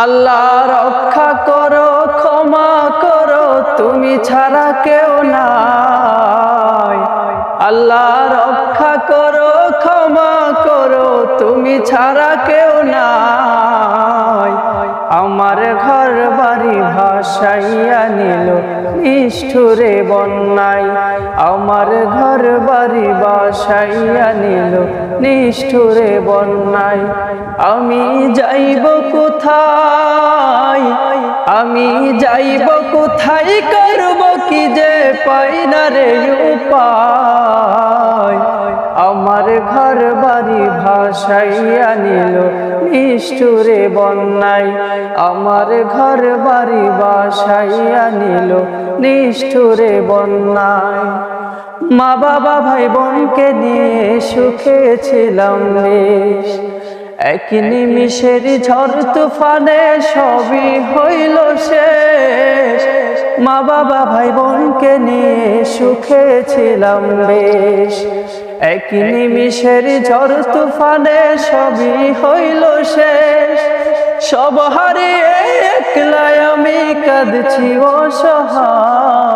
আল্লাহ রক্ষা করো, ক্ষমা করো, তুমি ছাড়া কেউ নাই। আল্লাহ রক্ষা করো, ক্ষমা করো, তুমি ছাড়া কেউ নাই। আমার ঘর বাড়ি ভাসাইয়া নিল নিষ্ঠুরে বন্যায়। আমার ঘর বাড়ি ভাসাইয়া নিল নিষ্ঠুরে বন্যায়। আমি যাইব কোথায়, আমি যাইব কোথায়, করব কি যে পাই না রে উপায়। আমার ঘর বাড়ি ভাসাইয়া নিল নিষ্ঠুরে বন্যায়। আমার ঘর বাড়ি ভাসাইয়া নিল নিষ্ঠুরে বন্যায়। মা বাবা ভাই বোনকে নিয়ে সুখে ছিলাম বেশ, এক নিমিষের ঝড় তুফানে সবই হইল শেষ। মা বাবা ভাই বোনকে নিয়ে সুখে ছিলাম বেশ, এক নিমিষের ঝড় তুফানে সবই হইল শেষ। সব হারিয়ে একলা আমি কাঁদছি অসহায়।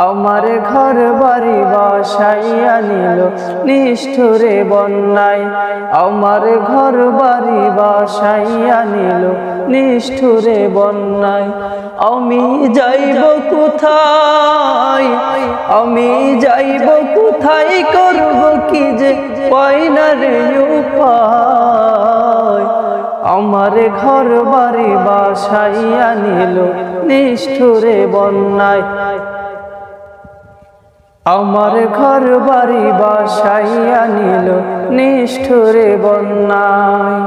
আমার ঘর বাড়ি ভাসাইয়া নিল নিষ্ঠুরে বন্যায়। আমার ঘর বাড়ি ভাসাইয়া নিল নিষ্ঠুরে বন্যায়। আমি যাইব কোথায়, আমি যাইব কোথায়, করব কি যে পাই না রে উপায়। আমার ঘর বাড়ি ভাসাইয়া নিল নিষ্ঠুরে বন্যায়। আমার ঘর বাড়ি ভাসাইয়া নিল নিষ্ঠুরে বন্যায়।